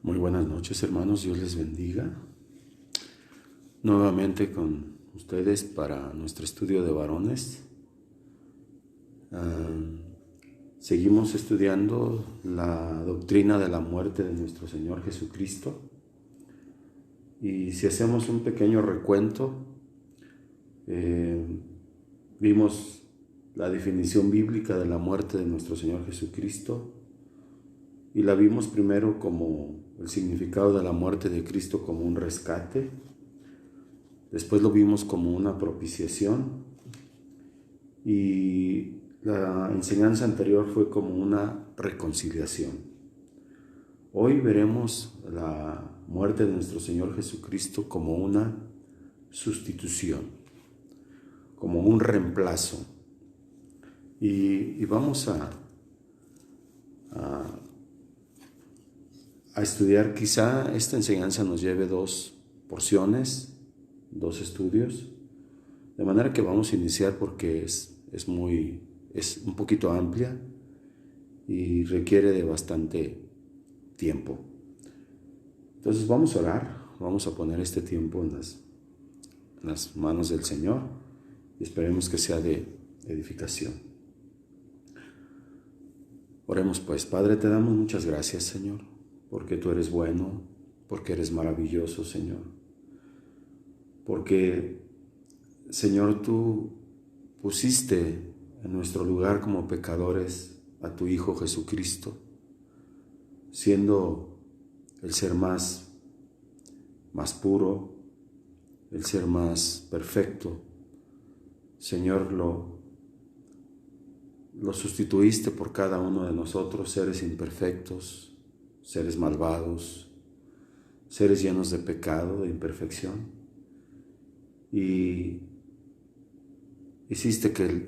Muy buenas noches, hermanos, Dios les bendiga. Nuevamente con ustedes para nuestro estudio de varones. Seguimos estudiando la doctrina de la muerte de nuestro Señor Jesucristo. Y si hacemos un pequeño recuento, vimos la definición bíblica de la muerte de nuestro Señor Jesucristo. Y la vimos primero como el significado de la muerte de Cristo como un rescate. Después lo vimos como una propiciación. Y la enseñanza anterior fue como una reconciliación. Hoy veremos la muerte de nuestro Señor Jesucristo como una sustitución, como un reemplazo. Y vamos a estudiar, quizá esta enseñanza nos lleve dos porciones, dos estudios, de manera que vamos a iniciar porque es un poquito amplia y requiere de bastante tiempo. Entonces vamos a orar, vamos a poner este tiempo en las manos del Señor y esperemos que sea de edificación. Oremos pues. Padre, te damos muchas gracias, Señor, porque tú eres bueno, porque eres maravilloso, Señor. Porque, Señor, tú pusiste en nuestro lugar como pecadores a tu Hijo Jesucristo, siendo el ser más puro, el ser más perfecto. Señor, lo sustituiste por cada uno de nosotros, seres imperfectos, seres malvados, seres llenos de pecado, de imperfección. Y hiciste que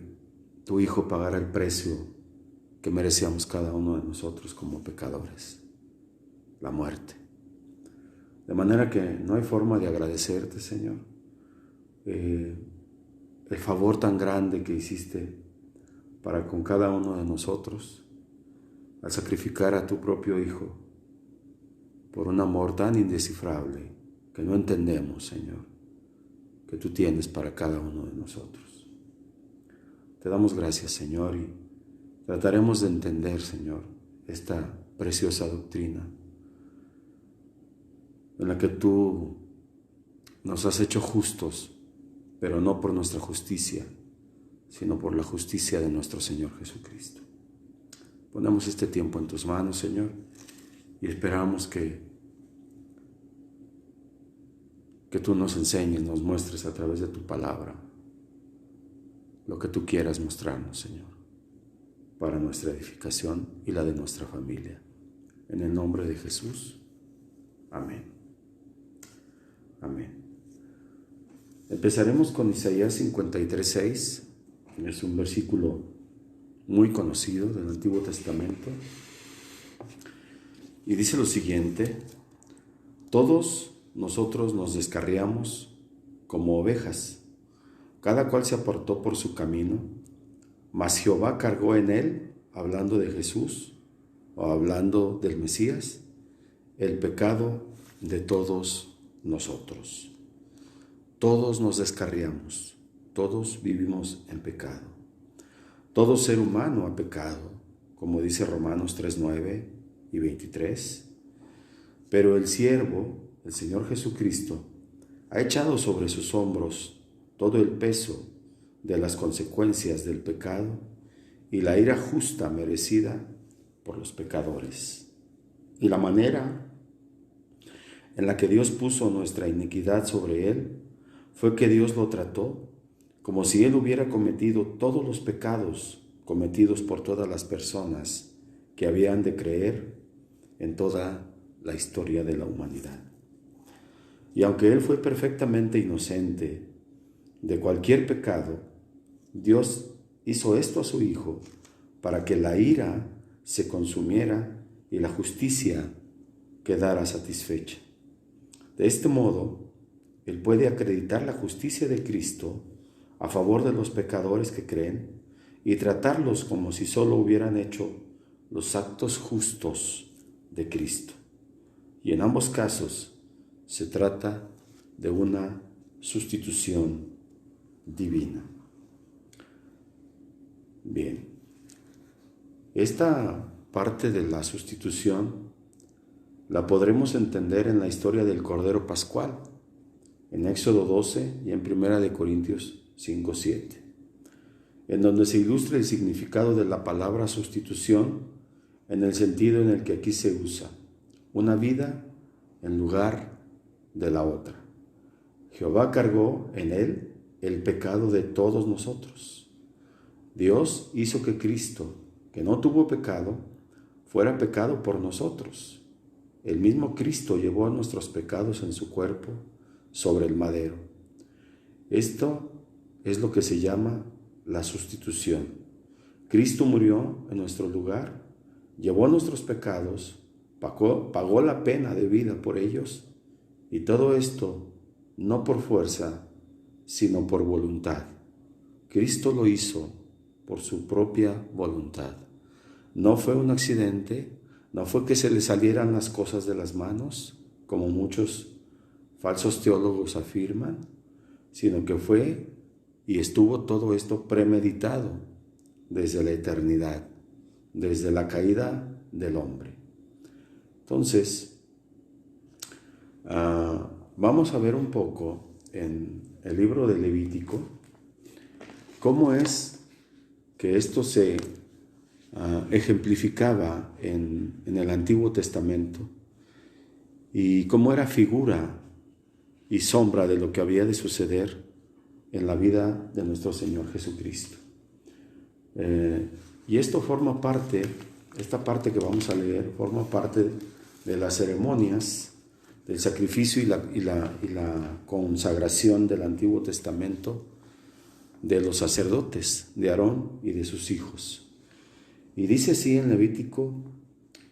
tu Hijo pagara el precio que merecíamos cada uno de nosotros como pecadores, la muerte. De manera que no hay forma de agradecerte, Señor, el favor tan grande que hiciste para con cada uno de nosotros al sacrificar a tu propio Hijo por un amor tan indescifrable que no entendemos, Señor, que tú tienes para cada uno de nosotros. Te damos gracias, Señor, y trataremos de entender, Señor, esta preciosa doctrina en la que tú nos has hecho justos, pero no por nuestra justicia, sino por la justicia de nuestro Señor Jesucristo. Ponemos este tiempo en tus manos, Señor, y esperamos que tú nos enseñes, nos muestres a través de tu palabra lo que tú quieras mostrarnos, Señor, para nuestra edificación y la de nuestra familia. En el nombre de Jesús. Amén. Amén. Empezaremos con Isaías 53:6. Es un versículo muy conocido del Antiguo Testamento. Y dice lo siguiente: todos nosotros nos descarriamos como ovejas, cada cual se apartó por su camino, mas Jehová cargó en él, hablando de Jesús o hablando del Mesías, el pecado de todos nosotros. Todos nos descarriamos, todos vivimos en pecado. Todo ser humano ha pecado, como dice Romanos 3:9 y 23. Pero el siervo, el Señor Jesucristo, ha echado sobre sus hombros todo el peso de las consecuencias del pecado y la ira justa merecida por los pecadores. Y la manera en la que Dios puso nuestra iniquidad sobre él fue que Dios lo trató como si él hubiera cometido todos los pecados cometidos por todas las personas que habían de creer en toda la historia de la humanidad. Y aunque él fue perfectamente inocente de cualquier pecado, Dios hizo esto a su Hijo para que la ira se consumiera y la justicia quedara satisfecha. De este modo, él puede acreditar la justicia de Cristo a favor de los pecadores que creen y tratarlos como si solo hubieran hecho los actos justos de Cristo. y en ambos casos se trata de una sustitución divina. Bien, esta parte de la sustitución la podremos entender en la historia del Cordero Pascual, en Éxodo 12 y en 1 Corintios 5:7, en donde se ilustra el significado de la palabra sustitución en el sentido en el que aquí se usa, una vida en lugar de la otra. Jehová cargó en él el pecado de todos nosotros. Dios hizo que Cristo, que no tuvo pecado, fuera pecado por nosotros. El mismo Cristo llevó nuestros pecados en su cuerpo sobre el madero. Esto es lo que se llama la sustitución. Cristo murió en nuestro lugar, llevó nuestros pecados, pagó la pena de vida por ellos, y todo esto no por fuerza, sino por voluntad. Cristo lo hizo por su propia voluntad. No fue un accidente, no fue que se le salieran las cosas de las manos, como muchos falsos teólogos afirman, sino que fue y estuvo todo esto premeditado desde la eternidad, desde la caída del hombre. Entonces, vamos a ver un poco en el libro de Levítico cómo es que esto se ejemplificaba en el Antiguo Testamento y cómo era figura y sombra de lo que había de suceder en la vida de nuestro Señor Jesucristo. Y esto forma parte, esta parte que vamos a leer, forma parte de las ceremonias del sacrificio y la consagración del Antiguo Testamento de los sacerdotes, de Aarón y de sus hijos. Y dice así en Levítico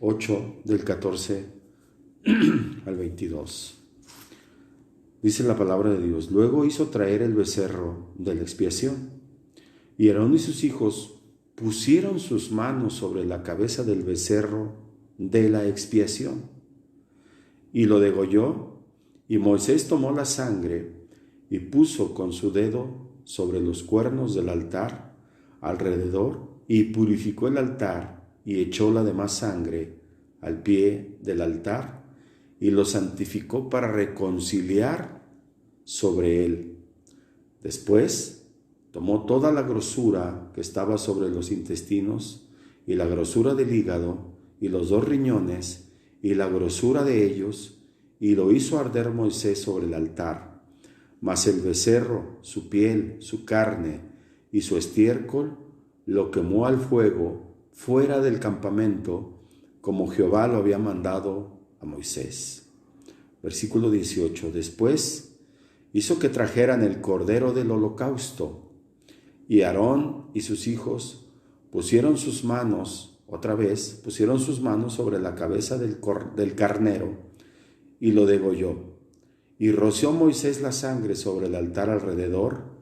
8, del 14 al 22. Dice la palabra de Dios: luego hizo traer el becerro de la expiación, y Aarón y sus hijos pusieron sus manos sobre la cabeza del becerro de la expiación, y lo degolló, y Moisés tomó la sangre y puso con su dedo sobre los cuernos del altar alrededor, y purificó el altar, y echó la demás sangre al pie del altar, y lo santificó para reconciliar sobre él. Después tomó toda la grosura que estaba sobre los intestinos, y la grosura del hígado, y los 2 riñones, y la grosura de ellos, y lo hizo arder Moisés sobre el altar. Mas el becerro, su piel, su carne y su estiércol, lo quemó al fuego fuera del campamento, como Jehová lo había mandado a Moisés. Versículo 18. Después hizo que trajeran el cordero del holocausto, y Aarón y sus hijos pusieron sus manos sobre la cabeza del carnero, y lo degolló. Y roció Moisés la sangre sobre el altar alrededor,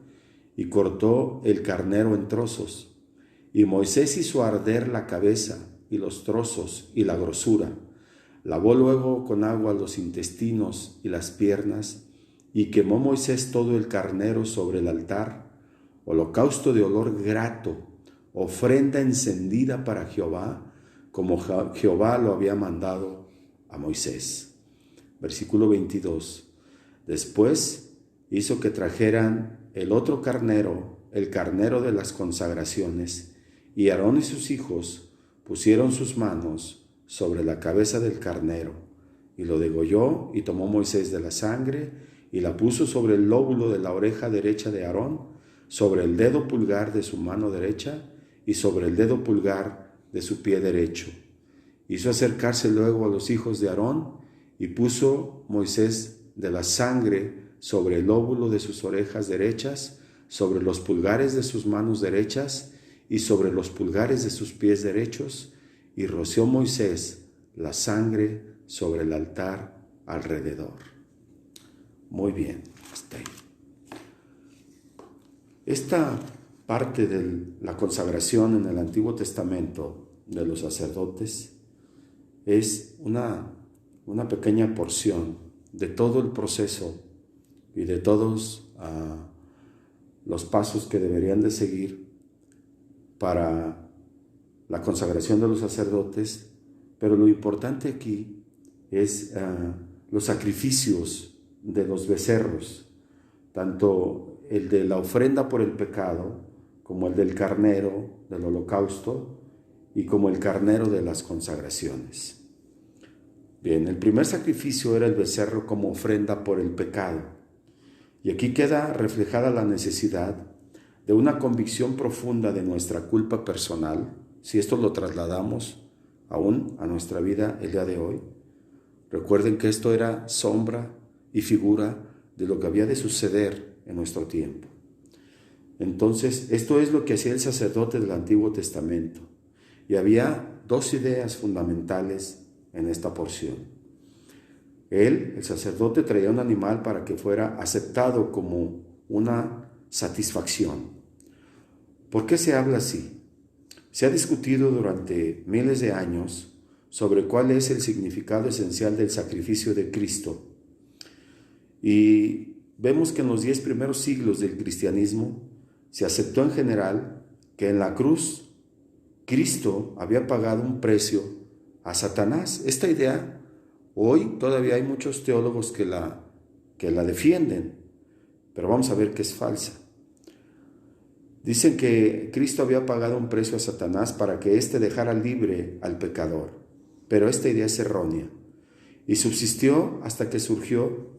y cortó el carnero en trozos. Y Moisés hizo arder la cabeza, y los trozos, y la grosura. Lavó luego con agua los intestinos y las piernas, y quemó Moisés todo el carnero sobre el altar, holocausto de olor grato, ofrenda encendida para Jehová, como Jehová lo había mandado a Moisés. Versículo 22. Después hizo que trajeran el otro carnero, el carnero de las consagraciones, y Aarón y sus hijos pusieron sus manos sobre la cabeza del carnero, y lo degolló, y tomó Moisés de la sangre, y la puso sobre el lóbulo de la oreja derecha de Aarón, sobre el dedo pulgar de su mano derecha, y sobre el dedo pulgar de su pie derecho. Hizo acercarse luego a los hijos de Aarón, y puso Moisés de la sangre sobre el lóbulo de sus orejas derechas, sobre los pulgares de sus manos derechas, y sobre los pulgares de sus pies derechos, y roció Moisés la sangre sobre el altar alrededor. Muy bien, hasta ahí. Esta parte de la consagración en el Antiguo Testamento de los sacerdotes es una una pequeña porción de todo el proceso y de todos los pasos que deberían de seguir para la consagración de los sacerdotes, pero lo importante aquí es los sacrificios de los becerros, tanto el de la ofrenda por el pecado, como el del carnero del holocausto, y como el carnero de las consagraciones. Bien, el primer sacrificio era el becerro como ofrenda por el pecado. Y aquí queda reflejada la necesidad de una convicción profunda de nuestra culpa personal, si esto lo trasladamos aún a nuestra vida el día de hoy. Recuerden que esto era sombra y figura de lo que había de suceder en nuestro tiempo. Entonces, esto es lo que hacía el sacerdote del Antiguo Testamento. Y había dos ideas fundamentales en esta porción. Él, el sacerdote, traía un animal para que fuera aceptado como una satisfacción. ¿Por qué se habla así? Se ha discutido durante miles de años sobre cuál es el significado esencial del sacrificio de Cristo. Y vemos que en los 10 primeros siglos del cristianismo se aceptó en general que en la cruz Cristo había pagado un precio a Satanás. Esta idea, hoy todavía hay muchos teólogos que la defienden, pero vamos a ver que es falsa. Dicen que Cristo había pagado un precio a Satanás para que éste dejara libre al pecador, pero esta idea es errónea y subsistió hasta que surgió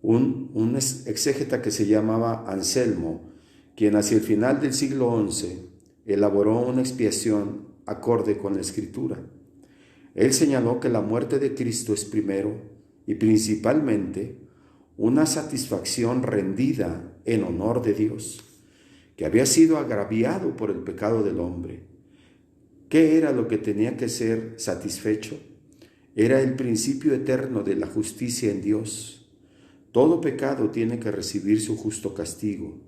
un exégeta que se llamaba Anselmo, quien hacia el final del siglo XI elaboró una expiación acorde con la Escritura. Él señaló que la muerte de Cristo es primero y principalmente una satisfacción rendida en honor de Dios, que había sido agraviado por el pecado del hombre. ¿Qué era lo que tenía que ser satisfecho? Era el principio eterno de la justicia en Dios. Todo pecado tiene que recibir su justo castigo.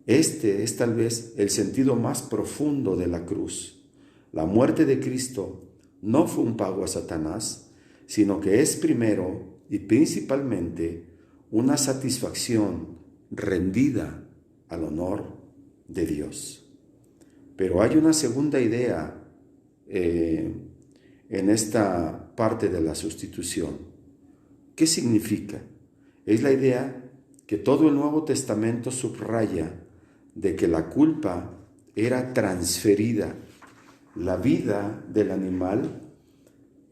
Este es tal vez el sentido más profundo de la cruz. La muerte de Cristo no fue un pago a Satanás, sino que es primero y principalmente una satisfacción rendida al honor de Dios. Pero hay una segunda idea en esta parte de la sustitución. ¿Qué significa? Es la idea que todo el Nuevo Testamento subraya de que la culpa era transferida. La vida del animal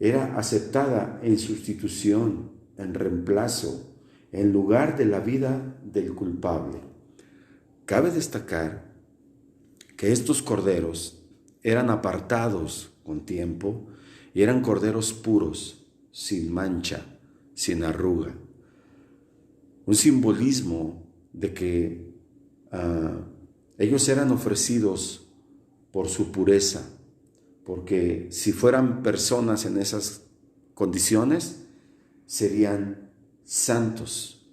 era aceptada en sustitución, en reemplazo, en lugar de la vida del culpable. Cabe destacar que estos corderos eran apartados con tiempo y eran corderos puros, sin mancha, sin arruga. Un simbolismo de que ellos eran ofrecidos por su pureza, porque si fueran personas en esas condiciones, serían santos.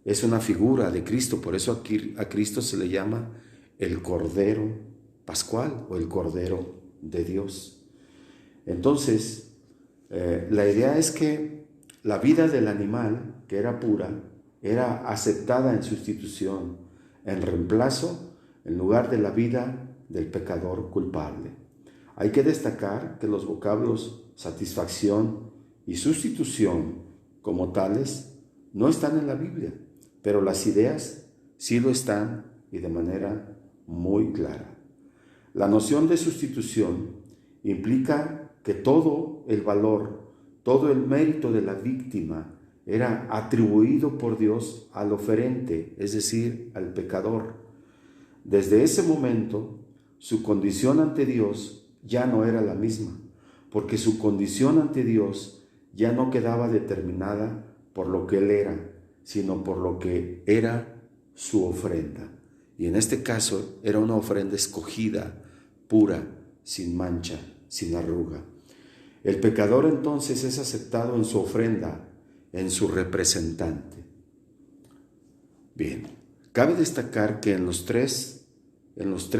Es una figura de Cristo, por eso aquí a Cristo se le llama el Cordero Pascual o el Cordero de Dios. Entonces, la idea es que la vida del animal, que era pura, era aceptada en sustitución, en reemplazo, en lugar de la vida del pecador culpable. Hay que destacar que los vocablos satisfacción y sustitución como tales no están en la Biblia, pero las ideas sí lo están y de manera muy clara. La noción de sustitución implica que todo el valor, todo el mérito de la víctima era atribuido por Dios al oferente, es decir, al pecador. Desde ese momento, su condición ante Dios ya no era la misma, porque su condición ante Dios ya no quedaba determinada por lo que él era, sino por lo que era su ofrenda. Y en este caso era una ofrenda escogida, pura, sin mancha, sin arruga. El pecador entonces es aceptado en su ofrenda, en su representante. Bien, cabe destacar que en los tres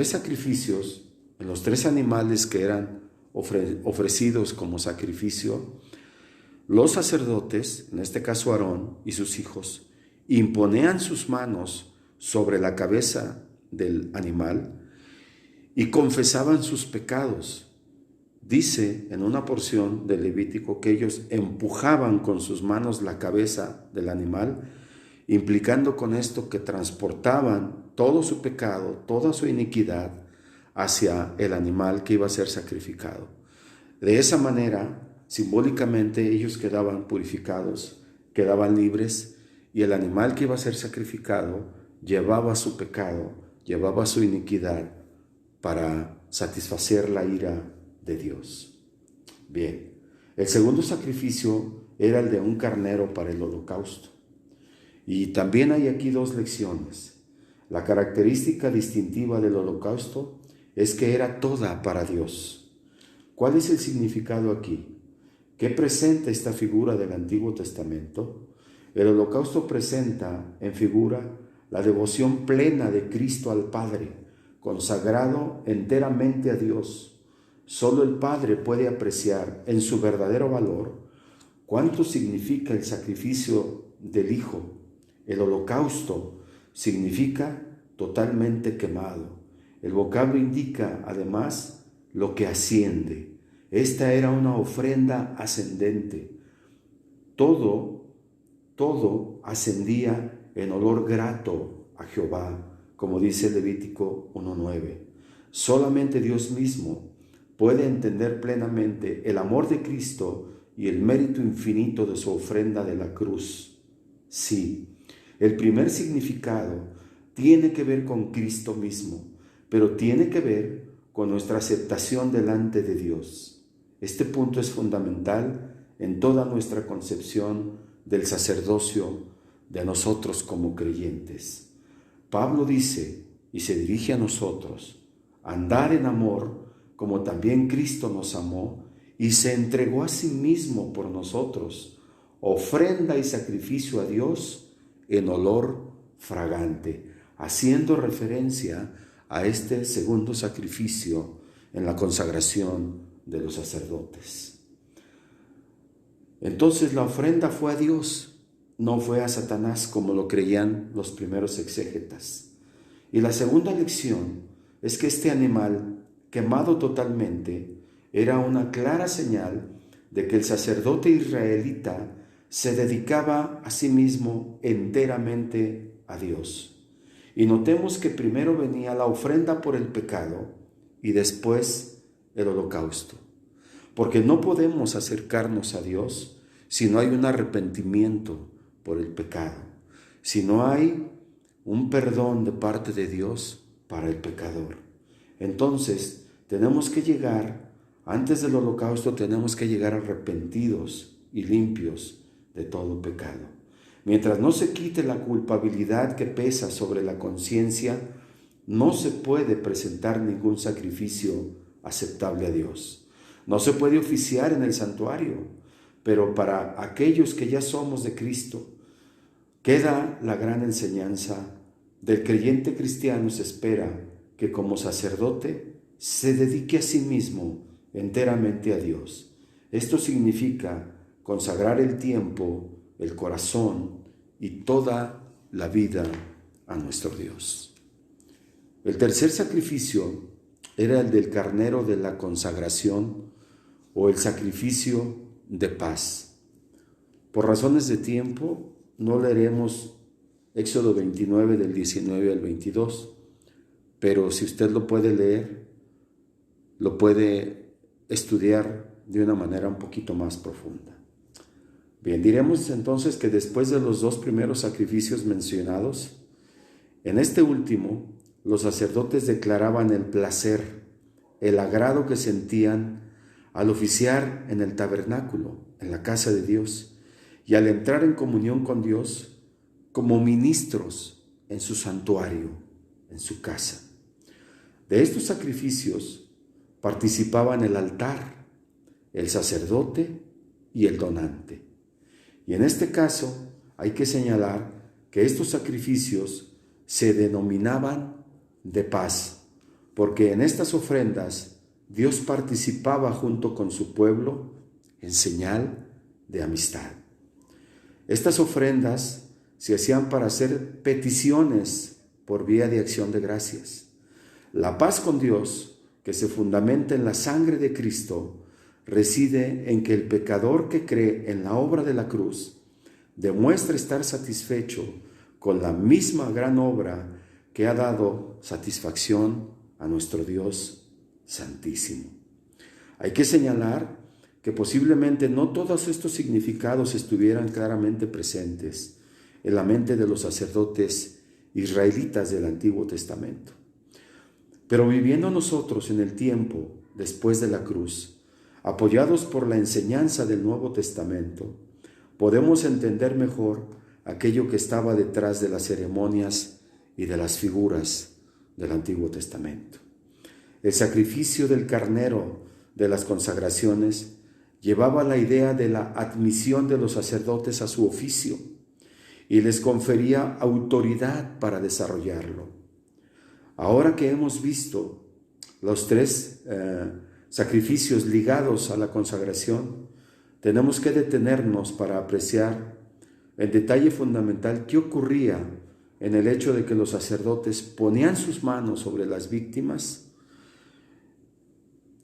sacrificios, en los tres animales que eran ofrecidos como sacrificio, los sacerdotes, en este caso Aarón y sus hijos, imponían sus manos sobre la cabeza del animal y confesaban sus pecados. Dice en una porción del Levítico que ellos empujaban con sus manos la cabeza del animal, implicando con esto que transportaban todo su pecado, toda su iniquidad hacia el animal que iba a ser sacrificado. De esa manera, simbólicamente, ellos quedaban purificados, quedaban libres, y el animal que iba a ser sacrificado llevaba su pecado, llevaba su iniquidad para satisfacer la ira de Dios. Bien, el segundo sacrificio era el de un carnero para el holocausto. Y también hay aquí dos lecciones. La característica distintiva del holocausto es que era toda para Dios. ¿Cuál es el significado aquí? ¿Qué presenta esta figura del Antiguo Testamento? El holocausto presenta en figura la devoción plena de Cristo al Padre, consagrado enteramente a Dios. Solo el Padre puede apreciar en su verdadero valor cuánto significa el sacrificio del Hijo. El holocausto significa totalmente quemado. El vocablo indica además lo que asciende. Esta era una ofrenda ascendente. Todo ascendía en olor grato a Jehová, como dice Levítico 1:9. Solamente Dios mismo puede entender plenamente el amor de Cristo y el mérito infinito de su ofrenda de la cruz. Sí, el primer significado tiene que ver con Cristo mismo, pero tiene que ver con nuestra aceptación delante de Dios. Este punto es fundamental en toda nuestra concepción del sacerdocio de nosotros como creyentes. Pablo dice, y se dirige a nosotros, andar en amor como también Cristo nos amó y se entregó a sí mismo por nosotros, ofrenda y sacrificio a Dios en olor fragante, haciendo referencia a este segundo sacrificio en la consagración de los sacerdotes. Entonces la ofrenda fue a Dios, no fue a Satanás como lo creían los primeros exégetas. Y la segunda lección es que este animal, quemado totalmente, era una clara señal de que el sacerdote israelita se dedicaba a sí mismo enteramente a Dios. Y notemos que primero venía la ofrenda por el pecado y después el holocausto. Porque no podemos acercarnos a Dios si no hay un arrepentimiento por el pecado, si no hay un perdón de parte de Dios para el pecador. Entonces, tenemos que llegar, antes del holocausto, tenemos que llegar arrepentidos y limpios de todo pecado. Mientras no se quite la culpabilidad que pesa sobre la conciencia, no se puede presentar ningún sacrificio aceptable a Dios. No se puede oficiar en el santuario, pero para aquellos que ya somos de Cristo, queda la gran enseñanza del creyente cristiano. Se espera que como sacerdote se dedique a sí mismo enteramente a Dios. Esto significa consagrar el tiempo, el corazón y toda la vida a nuestro Dios. El tercer sacrificio era el del carnero de la consagración o el sacrificio de paz. Por razones de tiempo, no leeremos Éxodo 29 del 19 al 22, pero si usted lo puede leer, lo puede estudiar de una manera un poquito más profunda. Bien, diremos entonces que después de los dos primeros sacrificios mencionados, en este último, los sacerdotes declaraban el placer, el agrado que sentían al oficiar en el tabernáculo, en la casa de Dios, y al entrar en comunión con Dios como ministros en su santuario, en su casa. De estos sacrificios participaban el altar, el sacerdote y el donante. Y en este caso hay que señalar que estos sacrificios se denominaban de paz, porque en estas ofrendas Dios participaba junto con su pueblo en señal de amistad. Estas ofrendas se hacían para hacer peticiones por vía de acción de gracias. La paz con Dios, que se fundamenta en la sangre de Cristo, reside en que el pecador que cree en la obra de la cruz demuestra estar satisfecho con la misma gran obra que ha dado satisfacción a nuestro Dios Santísimo. Hay que señalar que posiblemente no todos estos significados estuvieran claramente presentes en la mente de los sacerdotes israelitas del Antiguo Testamento. Pero viviendo nosotros en el tiempo después de la cruz, apoyados por la enseñanza del Nuevo Testamento, podemos entender mejor aquello que estaba detrás de las ceremonias y de las figuras del Antiguo Testamento. El sacrificio del carnero de las consagraciones llevaba la idea de la admisión de los sacerdotes a su oficio y les confería autoridad para desarrollarlo. Ahora que hemos visto los tres sacrificios ligados a la consagración, tenemos que detenernos para apreciar el detalle fundamental que ocurría en el hecho de que los sacerdotes ponían sus manos sobre las víctimas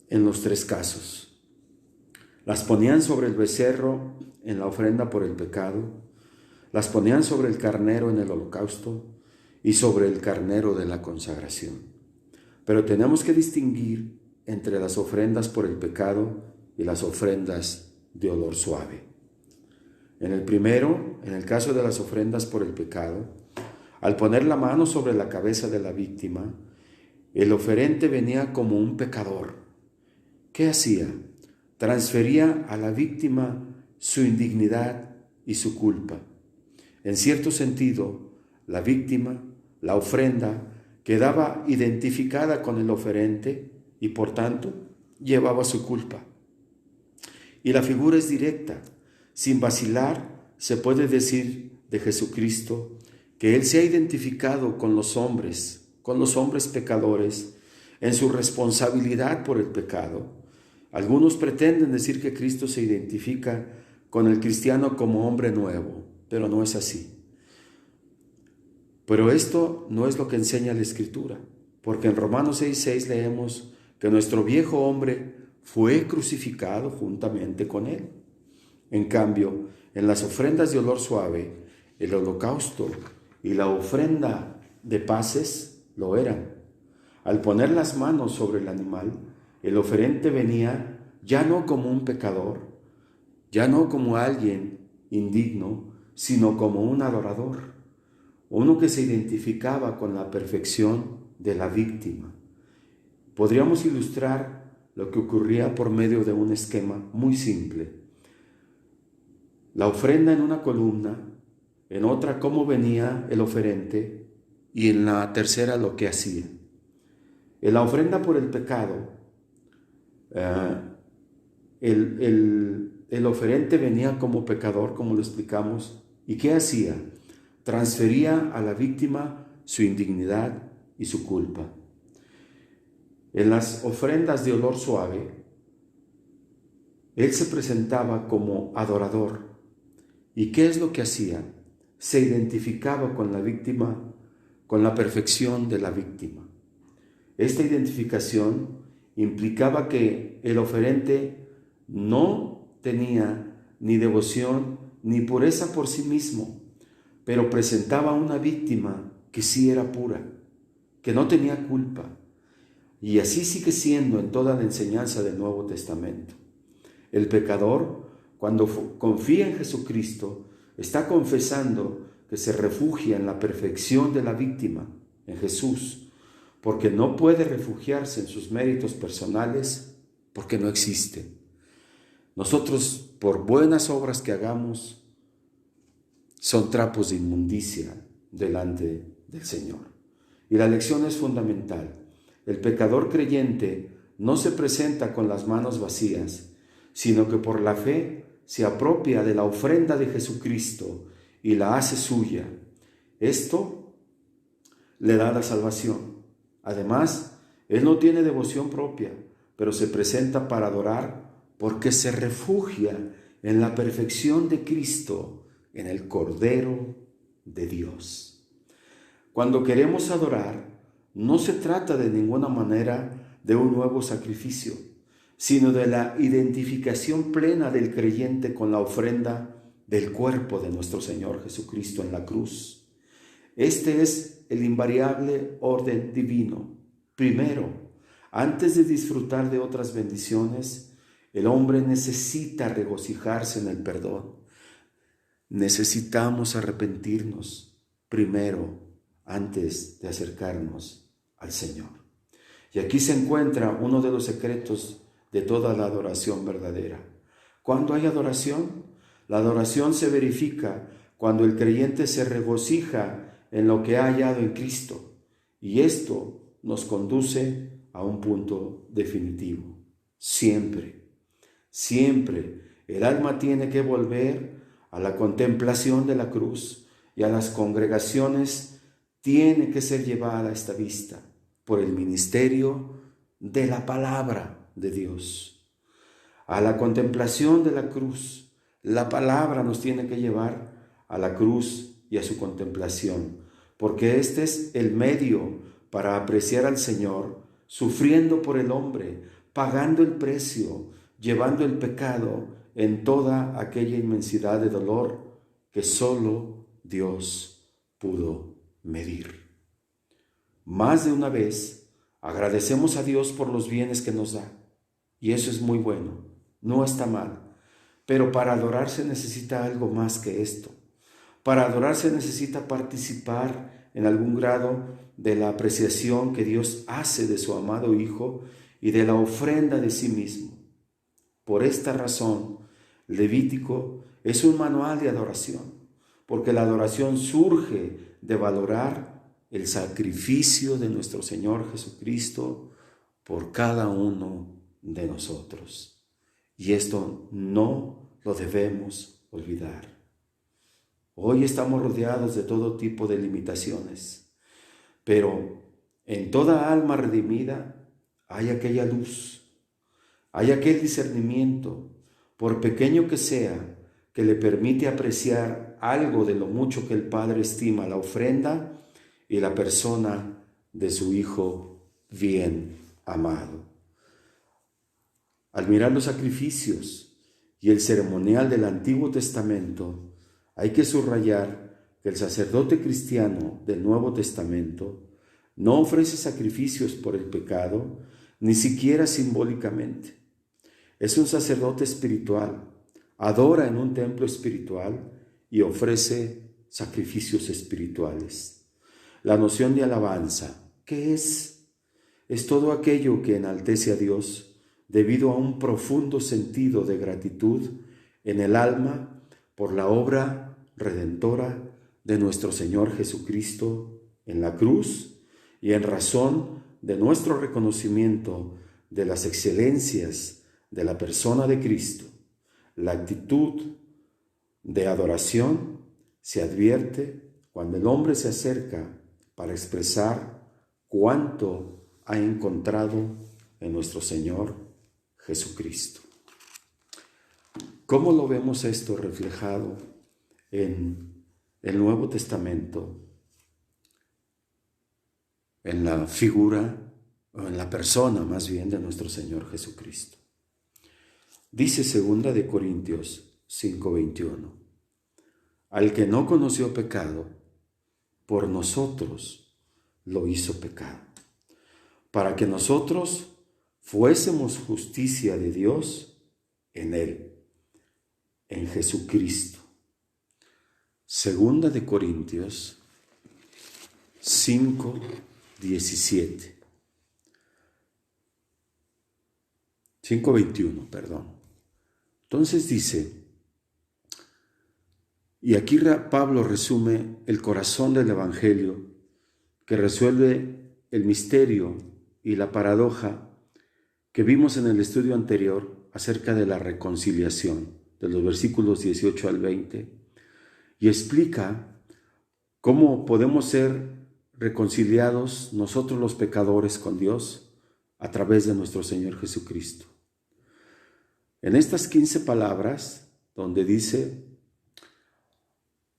en los tres casos. Las ponían sobre el becerro en la ofrenda por el pecado, las ponían sobre el carnero en el holocausto y sobre el carnero de la consagración. Pero tenemos que distinguir entre las ofrendas por el pecado y las ofrendas de olor suave. En el primero, en el caso de las ofrendas por el pecado, al poner la mano sobre la cabeza de la víctima, el oferente venía como un pecador. ¿Qué hacía? Transfería a la víctima su indignidad y su culpa. En cierto sentido, la víctima, la ofrenda, quedaba identificada con el oferente y por tanto llevaba su culpa. Y la figura es directa. Sin vacilar, se puede decir de Jesucristo que Él se ha identificado con los hombres pecadores, en su responsabilidad por el pecado. Algunos pretenden decir que Cristo se identifica con el cristiano como hombre nuevo, pero no es así. Pero esto no es lo que enseña la Escritura, porque en Romanos 6:6 leemos que nuestro viejo hombre fue crucificado juntamente con Él. En cambio, en las ofrendas de olor suave, el holocausto y la ofrenda de paces lo eran. Al poner las manos sobre el animal, el oferente venía ya no como un pecador, ya no como alguien indigno, sino como un adorador, uno que se identificaba con la perfección de la víctima. Podríamos ilustrar lo que ocurría por medio de un esquema muy simple. La ofrenda en una columna, en otra cómo venía el oferente y en la tercera lo que hacía. En la ofrenda por el pecado, el oferente venía como pecador, como lo explicamos, ¿y qué hacía? Transfería a la víctima su indignidad y su culpa. En las ofrendas de olor suave, él se presentaba como adorador. ¿Y qué es lo que hacía? Se identificaba con la víctima, con la perfección de la víctima. Esta identificación implicaba que el oferente no tenía ni devoción ni pureza por sí mismo, pero presentaba a una víctima que sí era pura, que no tenía culpa. Y así sigue siendo en toda la enseñanza del Nuevo Testamento. El pecador, cuando confía en Jesucristo, está confesando que se refugia en la perfección de la víctima, en Jesús, porque no puede refugiarse en sus méritos personales, porque no existen. Nosotros, por buenas obras que hagamos, son trapos de inmundicia delante del Señor. Y la lección es fundamental. El pecador creyente no se presenta con las manos vacías, sino que por la fe se apropia de la ofrenda de Jesucristo y la hace suya. Esto le da la salvación. Además, él no tiene devoción propia, pero se presenta para adorar porque se refugia en la perfección de Cristo, en el Cordero de Dios. Cuando queremos adorar, no se trata de ninguna manera de un nuevo sacrificio, sino de la identificación plena del creyente con la ofrenda del cuerpo de nuestro Señor Jesucristo en la cruz. Este es el invariable orden divino. Primero, antes de disfrutar de otras bendiciones, el hombre necesita regocijarse en el perdón. Necesitamos arrepentirnos primero antes de acercarnos al Señor. Y aquí se encuentra uno de los secretos de toda la adoración verdadera. ¿Cuándo hay adoración? La adoración se verifica cuando el creyente se regocija en lo que ha hallado en Cristo, y esto nos conduce a un punto definitivo. Siempre el alma tiene que volver a la contemplación de la cruz, y a las congregaciones tiene que ser llevada a esta vista por el ministerio de la palabra de Dios. A la contemplación de la cruz, la palabra nos tiene que llevar a la cruz y a su contemplación, porque este es el medio para apreciar al Señor sufriendo por el hombre, pagando el precio, llevando el pecado en toda aquella inmensidad de dolor que solo Dios pudo medir. Más de una vez agradecemos a Dios por los bienes que nos da, y eso es muy bueno, no está mal, pero para adorar se necesita algo más que esto. Para adorar se necesita participar en algún grado de la apreciación que Dios hace de su amado Hijo y de la ofrenda de sí mismo. Por esta razón, Levítico es un manual de adoración, porque la adoración surge de valorar el sacrificio de nuestro Señor Jesucristo por cada uno de nosotros. Y esto no lo debemos olvidar. Hoy estamos rodeados de todo tipo de limitaciones, pero en toda alma redimida hay aquella luz, hay aquel discernimiento, por pequeño que sea, que le permite apreciar algo de lo mucho que el Padre estima la ofrenda y la persona de su Hijo bien amado. Al mirar los sacrificios y el ceremonial del Antiguo Testamento, hay que subrayar que el sacerdote cristiano del Nuevo Testamento no ofrece sacrificios por el pecado, ni siquiera simbólicamente. Es un sacerdote espiritual, adora en un templo espiritual y ofrece sacrificios espirituales. La noción de alabanza, ¿qué es? Es todo aquello que enaltece a Dios debido a un profundo sentido de gratitud en el alma por la obra redentora de nuestro Señor Jesucristo en la cruz y en razón de nuestro reconocimiento de las excelencias de la persona de Cristo. La actitud de adoración se advierte cuando el hombre se acerca para expresar cuánto ha encontrado en nuestro Señor Jesucristo. ¿Cómo lo vemos esto reflejado en el Nuevo Testamento? En la figura, o en la persona más bien, de nuestro Señor Jesucristo. Dice 2 de Corintios 5:21, al que no conoció pecado, por nosotros lo hizo pecado, para que nosotros fuésemos justicia de Dios en Él, en Jesucristo. 2 de Corintios 5:17. 5:21, perdón. Entonces dice, y aquí Pablo resume el corazón del Evangelio que resuelve el misterio y la paradoja que vimos en el estudio anterior acerca de la reconciliación, de los versículos 18 al 20, y explica cómo podemos ser reconciliados nosotros los pecadores con Dios a través de nuestro Señor Jesucristo. En estas 15 palabras donde dice: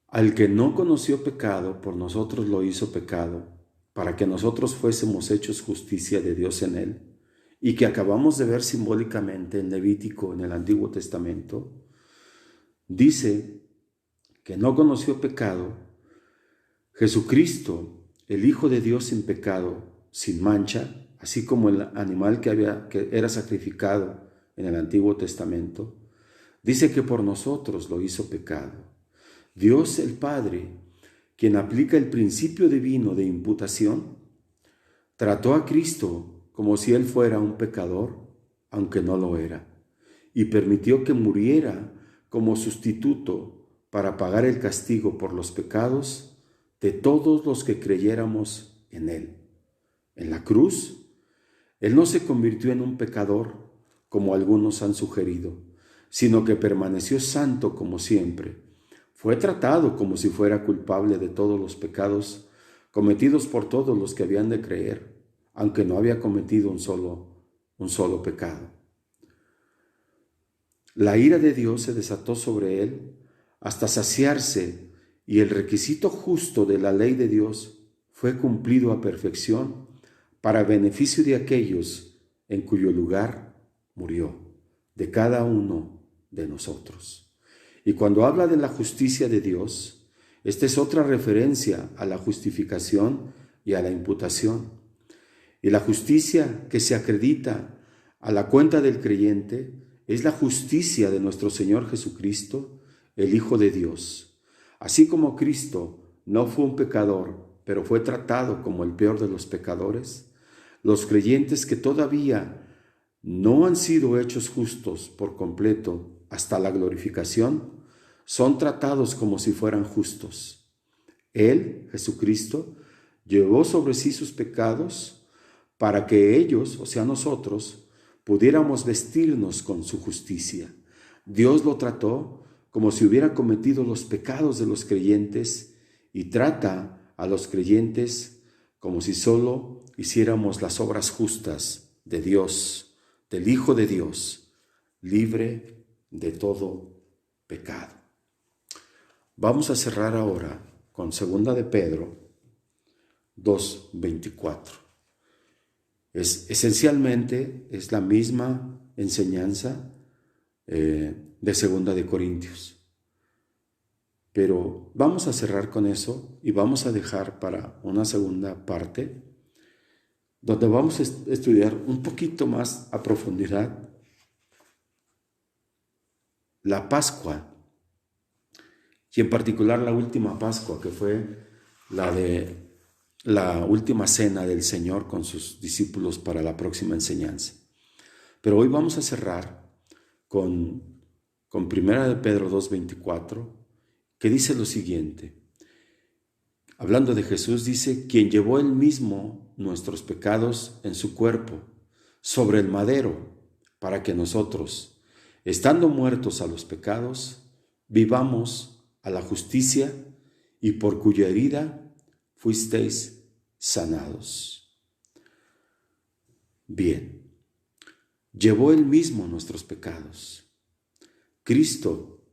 al que no conoció pecado, por nosotros lo hizo pecado, para que nosotros fuésemos hechos justicia de Dios en él, y que acabamos de ver simbólicamente en Levítico, en el Antiguo Testamento, dice que no conoció pecado. Jesucristo, el Hijo de Dios sin pecado, sin mancha, así como el animal que era sacrificado en el Antiguo Testamento, dice que por nosotros lo hizo pecado. Dios el Padre, quien aplica el principio divino de imputación, trató a Cristo como si Él fuera un pecador, aunque no lo era, y permitió que muriera como sustituto para pagar el castigo por los pecados de todos los que creyéramos en Él. En la cruz, Él no se convirtió en un pecador, como algunos han sugerido, sino que permaneció santo como siempre. Fue tratado como si fuera culpable de todos los pecados cometidos por todos los que habían de creer, aunque no había cometido un solo pecado. La ira de Dios se desató sobre él hasta saciarse, y el requisito justo de la ley de Dios fue cumplido a perfección para beneficio de aquellos en cuyo lugar murió, de cada uno de nosotros. Y cuando habla de la justicia de Dios, esta es otra referencia a la justificación y a la imputación. Y la justicia que se acredita a la cuenta del creyente es la justicia de nuestro Señor Jesucristo, el Hijo de Dios. Así como Cristo no fue un pecador, pero fue tratado como el peor de los pecadores, los creyentes que todavía no han sido hechos justos por completo hasta la glorificación, son tratados como si fueran justos. Él, Jesucristo, llevó sobre sí sus pecados para que ellos, o sea nosotros, pudiéramos vestirnos con su justicia. Dios lo trató como si hubiera cometido los pecados de los creyentes y trata a los creyentes como si solo hiciéramos las obras justas de Dios, del Hijo de Dios, libre de todo pecado. Vamos a cerrar ahora con 2 de Pedro 2:24. Esencialmente es la misma enseñanza de 2 de Corintios. Pero vamos a cerrar con eso y vamos a dejar para una segunda parte donde vamos a estudiar un poquito más a profundidad la Pascua, y en particular la última Pascua, que fue la última cena del Señor con sus discípulos para la próxima enseñanza. Pero hoy vamos a cerrar con 1 de Pedro 2:24, que dice lo siguiente. Hablando de Jesús, dice: quien llevó él mismo nuestros pecados en su cuerpo sobre el madero, para que nosotros, estando muertos a los pecados, vivamos a la justicia, y por cuya herida fuisteis sanados. Bien, llevó él mismo nuestros pecados. Cristo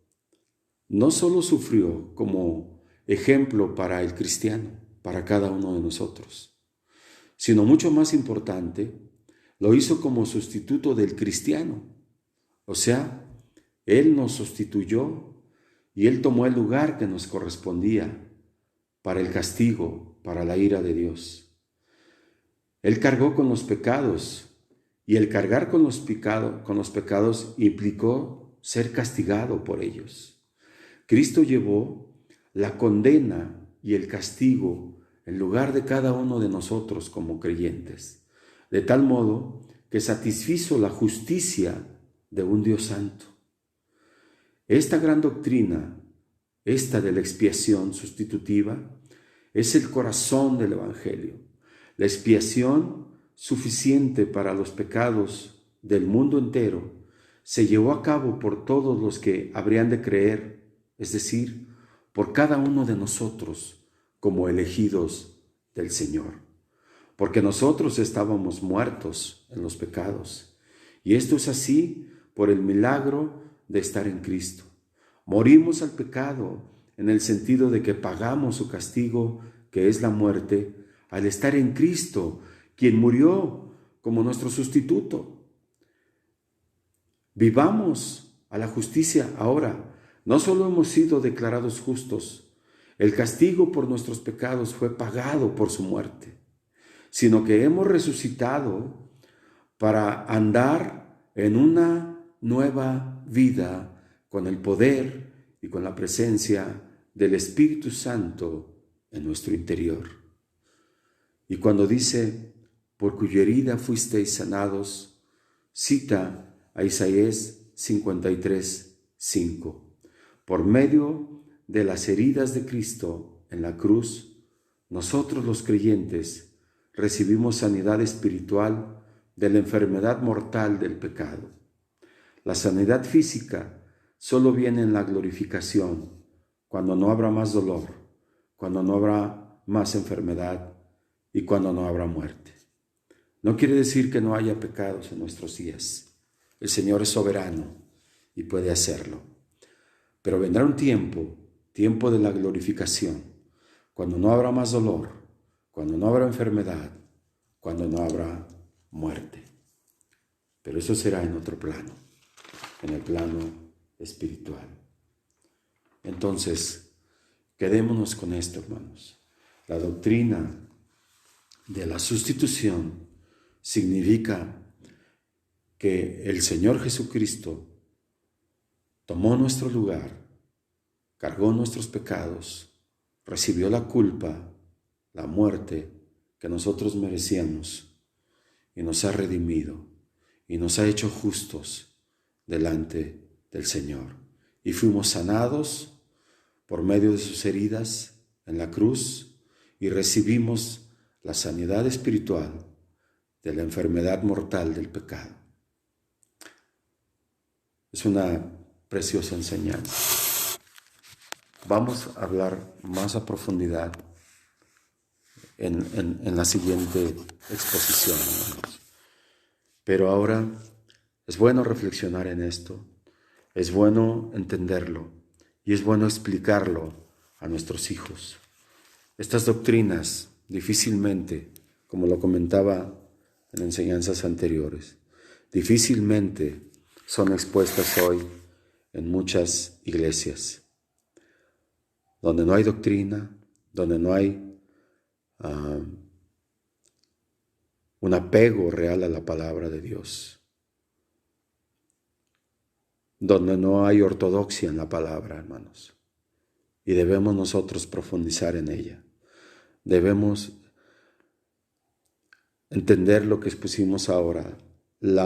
no solo sufrió como ejemplo para el cristiano, para cada uno de nosotros, sino mucho más importante, lo hizo como sustituto del cristiano. O sea, Él nos sustituyó y Él tomó el lugar que nos correspondía para el castigo, para la ira de Dios. Él cargó con los pecados, y el cargar con los pecados implicó ser castigado por ellos. Cristo llevó la condena y el castigo en lugar de cada uno de nosotros como creyentes, de tal modo que satisfizo la justicia de un Dios santo. Esta gran doctrina, esta de la expiación sustitutiva, es el corazón del Evangelio. La expiación suficiente para los pecados del mundo entero se llevó a cabo por todos los que habrían de creer, es decir, por cada uno de nosotros como elegidos del Señor. Porque nosotros estábamos muertos en los pecados, y esto es así por el milagro de estar en Cristo. Morimos al pecado en el sentido de que pagamos su castigo, que es la muerte, al estar en Cristo, quien murió como nuestro sustituto. Vivamos a la justicia ahora. No solo hemos sido declarados justos, el castigo por nuestros pecados fue pagado por su muerte, sino que hemos resucitado para andar en una nueva vida con el poder y con la presencia del Espíritu Santo en nuestro interior. Y cuando dice, por cuya herida fuisteis sanados, cita a Isaías 53:5. Por medio de las heridas de Cristo en la cruz, nosotros los creyentes recibimos sanidad espiritual de la enfermedad mortal del pecado. La sanidad física solo viene en la glorificación, cuando no habrá más dolor, cuando no habrá más enfermedad y cuando no habrá muerte. No quiere decir que no haya pecados en nuestros días. El Señor es soberano y puede hacerlo. Pero vendrá un tiempo de la glorificación, cuando no habrá más dolor, cuando no habrá enfermedad, cuando no habrá muerte. Pero eso será en otro plano, en el plano espiritual. Entonces, quedémonos con esto, hermanos. La doctrina de la sustitución significa que el Señor Jesucristo tomó nuestro lugar, cargó nuestros pecados, recibió la culpa, la muerte que nosotros merecíamos y nos ha redimido y nos ha hecho justos delante del Señor. Y fuimos sanados por medio de sus heridas en la cruz y recibimos la sanidad espiritual de la enfermedad mortal del pecado. Es una preciosa enseñanza. Vamos a hablar más a profundidad en la siguiente exposición, hermanos. Pero ahora es bueno reflexionar en esto, es bueno entenderlo y es bueno explicarlo a nuestros hijos. Estas doctrinas difícilmente, como lo comentaba en enseñanzas anteriores, difícilmente son expuestas hoy en muchas iglesias, donde no hay doctrina, donde no hay un apego real a la palabra de Dios, donde no hay ortodoxia en la palabra, hermanos. Y debemos nosotros profundizar en ella. Debemos entender lo que expusimos ahora. El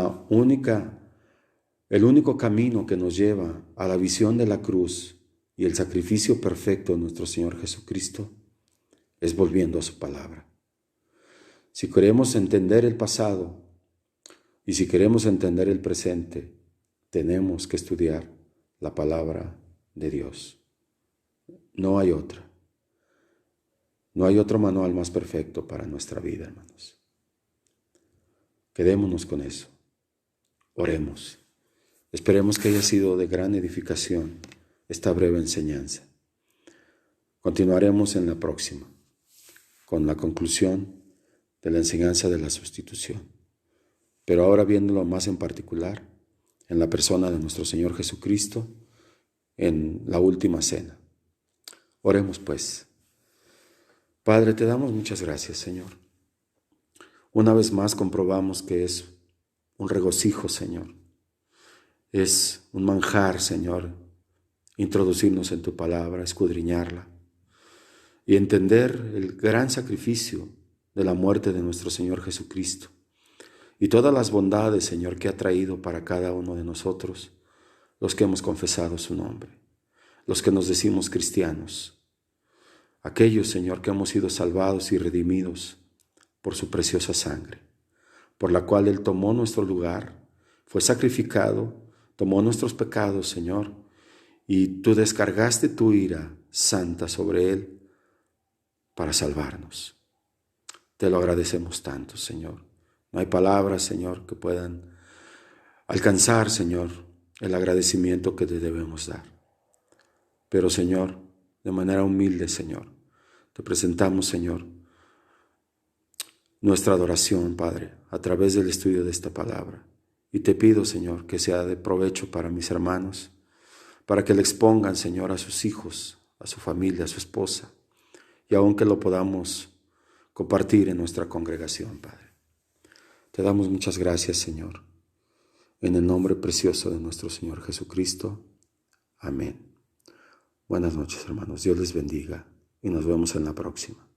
único camino que nos lleva a la visión de la cruz y el sacrificio perfecto de nuestro Señor Jesucristo es volviendo a su palabra. Si queremos entender el pasado y si queremos entender el presente, tenemos que estudiar la palabra de Dios. No hay otra. No hay otro manual más perfecto para nuestra vida, hermanos. Quedémonos con eso. Oremos. Esperemos que haya sido de gran edificación esta breve enseñanza. Continuaremos en la próxima, con la conclusión de la enseñanza de la sustitución. Pero ahora viéndolo más en particular, en la persona de nuestro Señor Jesucristo, en la última cena. Oremos pues. Padre, te damos muchas gracias, Señor. Una vez más comprobamos que es un regocijo, Señor. Es un manjar, Señor, introducirnos en tu palabra, escudriñarla y entender el gran sacrificio de la muerte de nuestro Señor Jesucristo y todas las bondades, Señor, que ha traído para cada uno de nosotros, los que hemos confesado su nombre, los que nos decimos cristianos, aquellos, Señor, que hemos sido salvados y redimidos por su preciosa sangre, por la cual Él tomó nuestro lugar, fue sacrificado, tomó nuestros pecados, Señor, y tú descargaste tu ira santa sobre Él para salvarnos. Te lo agradecemos tanto, Señor. No hay palabras, Señor, que puedan alcanzar, Señor, el agradecimiento que te debemos dar. Pero, Señor, de manera humilde, Señor, te presentamos, Señor, nuestra adoración, Padre, a través del estudio de esta palabra. Y te pido, Señor, que sea de provecho para mis hermanos, para que le expongan, Señor, a sus hijos, a su familia, a su esposa, y aun que lo podamos compartir en nuestra congregación, Padre. Te damos muchas gracias, Señor, en el nombre precioso de nuestro Señor Jesucristo. Amén. Buenas noches, hermanos. Dios les bendiga y nos vemos en la próxima.